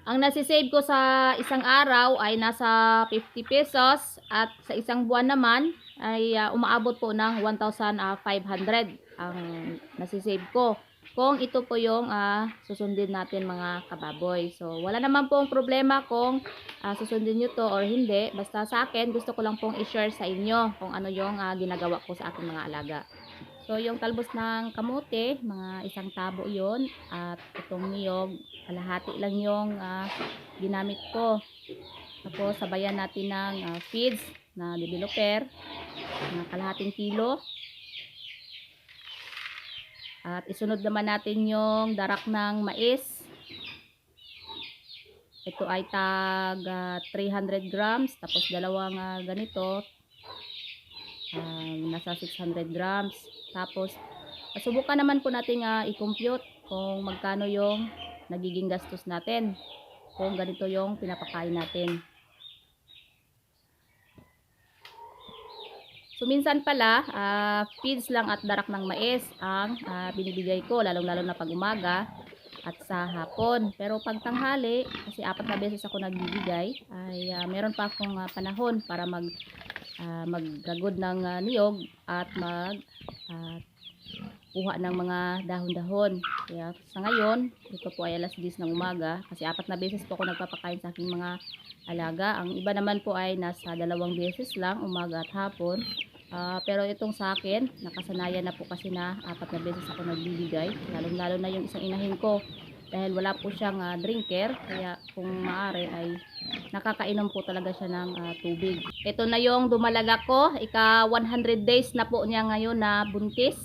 Ang nasisave ko sa isang araw ay nasa 50 pesos at sa isang buwan naman ay umaabot po ng 1,500 ang nasisave ko. Kung ito po yung susundin natin mga kababoy. So wala naman pong problema kung susundin nyo to or hindi. Basta sa akin gusto ko lang pong i-share sa inyo kung ano yung ginagawa ko sa aking mga alaga. So, yung talbos ng kamote, mga isang tabo yon. At itong niyog, kalahati lang yung ginamit ko. Tapos, sabayan natin ng feeds na developer, na kalahating kilo. At isunod naman natin yung darak ng mais. Ito ay tag 300 grams. Tapos, dalawang ganito. Nasa 600 grams. Tapos, subukan naman po natin i-compute kung magkano yung nagiging gastos natin kung ganito yung pinapakain natin. So, minsan pala, feeds lang at darak ng mais ang binibigay ko, lalong-lalo na pag umaga at sa hapon. Pero pag tanghali, kasi 4 na beses ako nagbibigay, ay meron pa akong panahon para maggagod ng niyog at kuha ng mga dahon-dahon. Kaya sa ngayon, ito po ay alas 10 ng umaga kasi 4 na beses po ako nagpapakain sa aking mga alaga. Ang iba naman po ay nasa 2 beses lang, umaga at hapon. Pero itong sa akin, nakasanayan na po kasi na 4 na beses ako nagbibigay. Lalo na yung isang inahin ko. Dahil wala po siyang drinker, kaya kung maaari ay nakakainom po talaga siya ng tubig. Ito na yung dumalaga ko, ika 100 days na po niya ngayon na buntis.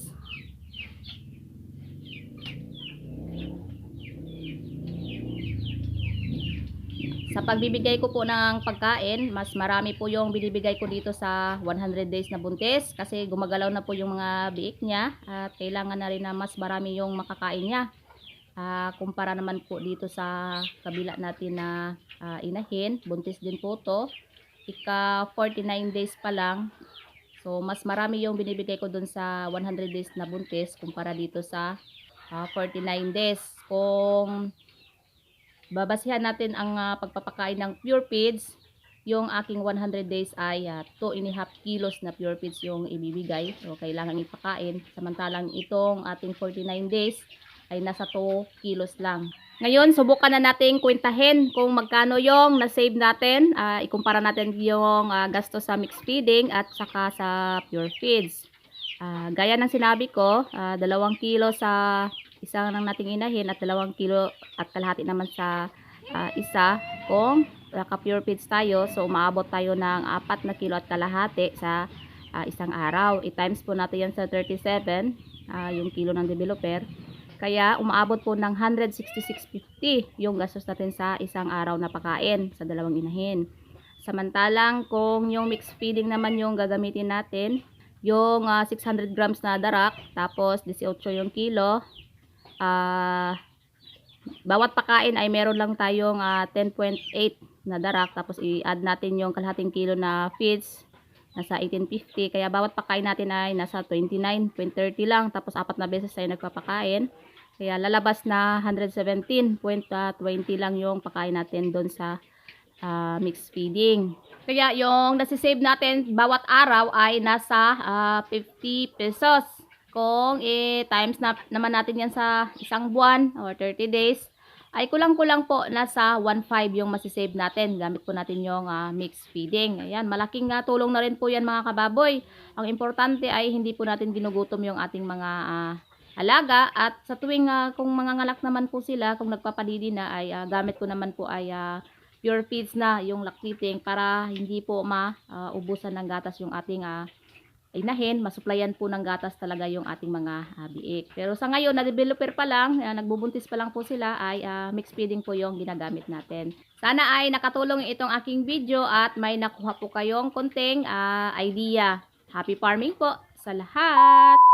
Sa pagbibigay ko po ng pagkain, mas marami po yung binibigay ko dito sa 100 days na buntis kasi gumagalaw na po yung mga biik niya at kailangan na rin na mas marami yung makakain niya. Kumpara naman po dito sa kabila natin na inahin, buntis din po to, ika 49 days pa lang. So mas marami yung binibigay ko dun sa 100 days na buntis kumpara dito sa 49 days. Kung babasihan natin ang pagpapakain ng pure feeds, yung aking 100 days ay 2.5 kilos na pure feeds yung ibibigay. So kailangan ipakain. Samantalang itong ating 49 days ay nasa 2 kilos lang. Ngayon, subukan na natin kwentahin kung magkano yung na-save natin. Ikumpara natin yung gasto sa mixed feeding at saka sa pure feeds. Gaya ng sinabi ko, 2 kilo sa isang ng nating inahin at 2 kilo at kalahati naman sa isa kung naka-pure feeds tayo. So, umaabot tayo ng 4 na kilo at kalahati sa isang araw. I-times po natin yan sa 37, yung kilo ng developer. Kaya umaabot po ng 166.50 yung gastos natin sa isang araw na pakain sa 2 inahin. Samantalang kung yung mixed feeding naman yung gagamitin natin, yung 600 grams na darak, tapos 18 yung kilo, bawat pakain ay meron lang tayong 10.8 na darak, tapos i-add natin yung kalahating kilo na feeds, nasa 18.50, kaya bawat pakain natin ay nasa 29.30 lang, tapos 4 na beses tayo nagpapakain. Kaya lalabas na 117.20 lang yung pakain natin doon sa mixed feeding. Kaya yung nasisave natin bawat araw ay nasa 50 pesos. Kung times naman natin yan sa isang buwan or 30 days, ay kulang-kulang po nasa 1.5 yung masisave natin. Gamit po natin yung mixed feeding. Ayan, malaking tulong na rin po yan mga kababoy. Ang importante ay hindi po natin ginugutom yung ating mga alaga, at sa tuwing kung mangangalak naman po sila, kung nagpapadidi na, ay gamit ko naman po ay pure feeds na yung lactating para hindi po maubusan ng gatas yung ating inahin, masuplayan po ng gatas talaga yung ating mga biik. Pero sa ngayon, na-developer pa lang, nagbubuntis pa lang po sila, ay mixed feeding po yung ginagamit natin. Sana ay nakatulong itong aking video at may nakuha po kayong konting idea. Happy farming po sa lahat!